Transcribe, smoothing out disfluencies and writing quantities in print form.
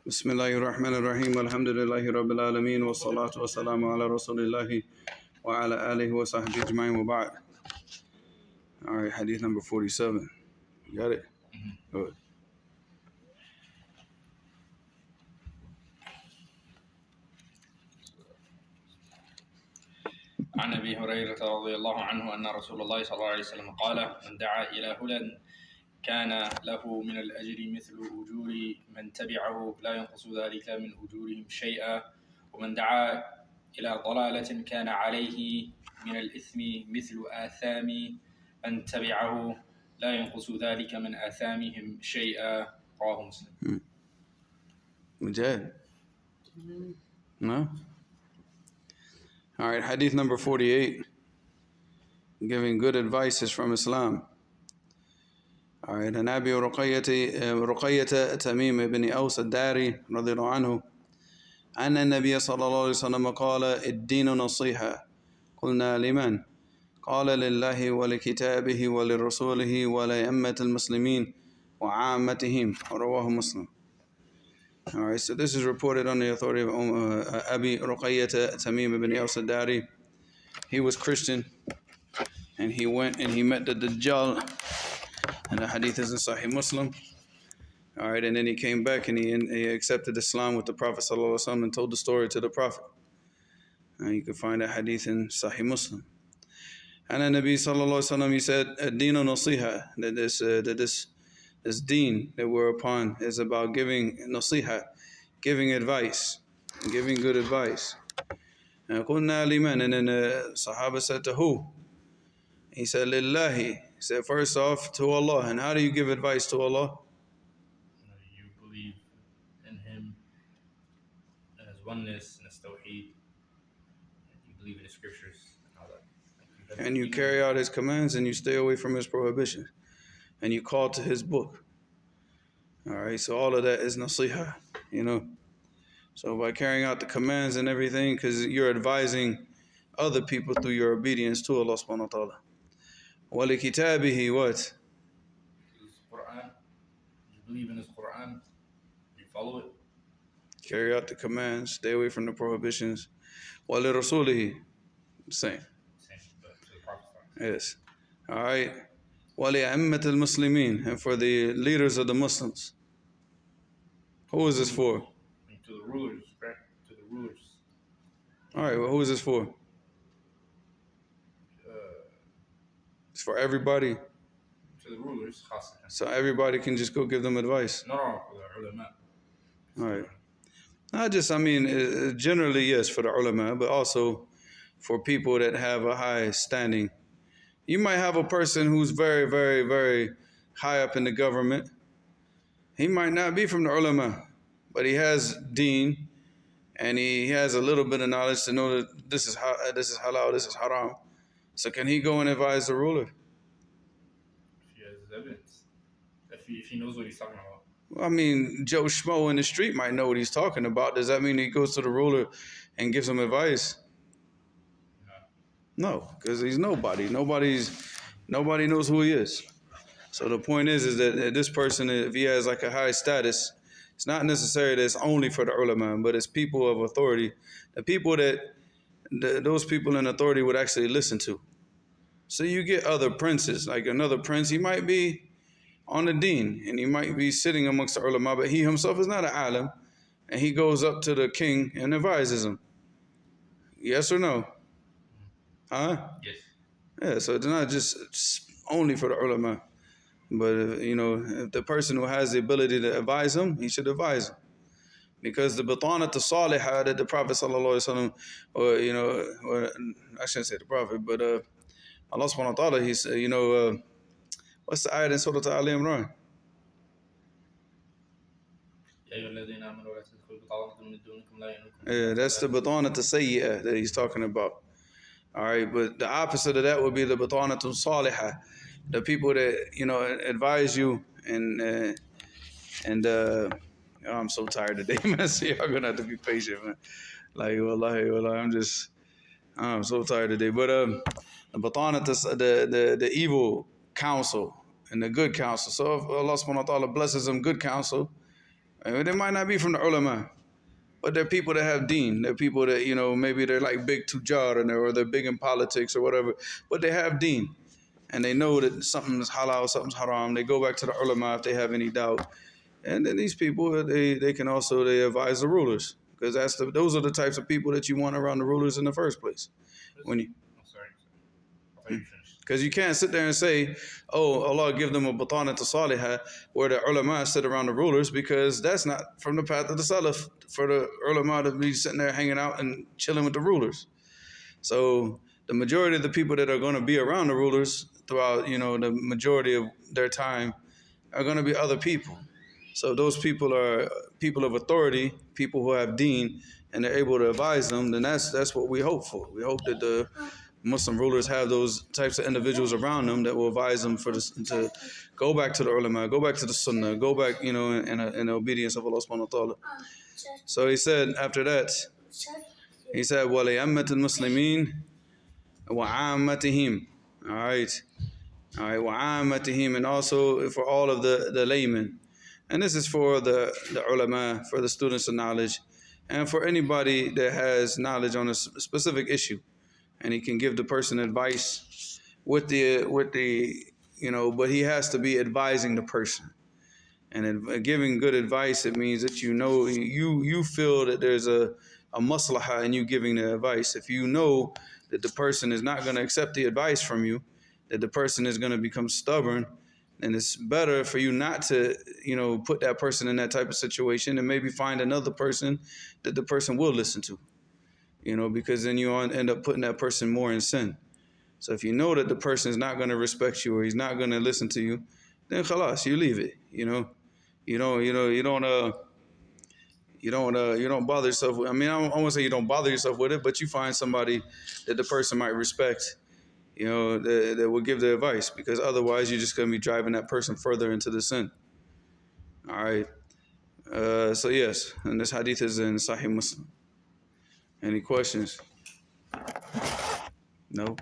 بسم الله الرحمن الرحيم الحمد لله رب العالمين والصلاة والسلام على رسول الله وعلى آله وصحبه أجمعين وبعد. All right, hadith number 47. You got it? Good. عن أبي هريرة رضي الله عنه أن رسول الله صلى الله عليه وسلم قال: من دعا إلى هدى كان له من الأجر مثل أجور من تبعه لا ينقص ذلك من أجورهم شيئا، ومن دعا إلى ضلالة كان عليه من الإثم مثل آثام من تبعه لا ينقص ذلك من آثامهم شيئا. رواه مسلم. Mujahid? No? All right, hadith number 48. Giving good advices from Islam. All right, and Abi Ruqayyata Tamim ibn Aus al-Dari radiyallahu anhu أن النبي صلى الله عليه وسلم قال الدين نصيحة قلنا لمن؟ قال لله ولكتابه ولرسوله ولأئمة المسلمين وعامتهم. رواه Muslim. All right, so this is reported on the authority of Abi Ruqayyata Tamim ibn Aus al-Dari. He was Christian, and he went and he met the Dajjal, and the hadith is in Sahih Muslim. All right, and then he came back and he accepted Islam with the Prophet ﷺ and told the story to the Prophet. And you can find that hadith in Sahih Muslim. And the Nabi ﷺ, he said, "Ad-dinu nasiha," that this deen that we're upon is about giving nasiha, giving advice, giving good advice. And qulna liman, and then the Sahaba said, to who? He said, lillahi. He said, first off, to Allah. And how do you give advice to Allah? You believe in Him and His oneness and His tawheed. You believe in the scriptures and all that. And you carry out His commands and you stay away from His prohibitions. And you call to His book. All right, so all of that is nasiha, you know. So by carrying out the commands and everything, because you're advising other people through your obedience to Allah subhanahu wa ta'ala. Wali kitabihi what? His Quran. You believe in His Quran. You follow it. Carry out the commands, stay away from the prohibitions. Wali rasulihi, same. But to the Prophet. Yes. All right. Wali a'immat al-muslimin, and for the leaders of the Muslims. Who is this for? To the rulers, right? To the rulers. All right, well, who is this for? It's for everybody. To the rulers, khasatan. So everybody can just go give them advice. No, for the ulama. All right. Generally, yes, for the ulama, but also for people that have a high standing. You might have a person who's very, very, very high up in the government. He might not be from the ulama, but he has deen, and he has a little bit of knowledge to know that this is halal, this is haram. So can he go and advise the ruler? If he has evidence. If he knows what he's talking about. Well, I mean, Joe Schmo in the street might know what he's talking about. Does that mean he goes to the ruler and gives him advice? No, because he's nobody. Nobody knows who he is. So the point is that this person, if he has like a high status, it's not necessary that it's only for the ulama, but it's people of authority, the people that those people in authority would actually listen to. So you get other princes, like another prince, he might be on the deen, and he might be sitting amongst the ulama, but he himself is not an alim, and he goes up to the king and advises him. Yes or no? Huh? Yes. Yeah, so it's not just only for the ulama. But, if the person who has the ability to advise him, he should advise him. Because the batanat salihah that the Prophet ﷺ, or I shouldn't say the Prophet, but Allah subhanahu wa ta'ala, he said, what's the ayat in Surah Al Imran? Yeah, that's the batanat sayyi'ah that he's talking about. All right, but the opposite of that would be the batanat salihah. The people that advise you and I'm so tired today, man. So y'all gonna have to be patient, man. Like wallahi, I'm so tired today. But the batanat, the evil counsel and the good counsel. So if Allah subhanahu wa ta'ala blesses them good counsel, They might not be from the ulama, but they're people that have deen. They're people that, maybe they're like big tujar or they're big in politics or whatever, but they have deen. And they know that something's halal, something's haram. They go back to the ulama if they have any doubt. And then these people, they can also, they advise the rulers. Because those are the types of people that you want around the rulers in the first place. I'm sorry. I thought you finished. Because you can't sit there and say, oh, Allah give them a batanat salihah, where the ulama sit around the rulers, because that's not from the path of the salaf, for the ulama to be sitting there hanging out and chilling with the rulers. So the majority of the people that are going to be around the rulers throughout, the majority of their time are going to be other people. So those people are people of authority, people who have deen, and they're able to advise them, then that's what we hope for. We hope that the Muslim rulers have those types of individuals around them that will advise them to go back to the ulama, go back to the sunnah, go back, in the obedience of Allah subhanahu wa ta'ala. So he said after that, he said, وَلِيَمَّةِ الْمُسْلِمِينَ وَعَامَّتِهِمْ. All right, وَعَامَّتِهِمْ, and also for all of the laymen. And this is for the ulama, for the students of knowledge, and for anybody that has knowledge on a specific issue. And he can give the person advice with the but he has to be advising the person. And giving good advice, it means that you feel that there's a maslahah in you giving the advice. If you know that the person is not going to accept the advice from you, that the person is going to become stubborn, and it's better for you not to, put that person in that type of situation, and maybe find another person that the person will listen to. Because then you end up putting that person more in sin. So if you know that the person is not going to respect you or he's not going to listen to you, then khalas, you leave it. You don't bother yourself with, I won't say you don't bother yourself with it, but you find somebody that the person might respect, that will give the advice, because otherwise you're just going to be driving that person further into the sin. All right. So yes, and this hadith is in Sahih Muslim. Any questions? No?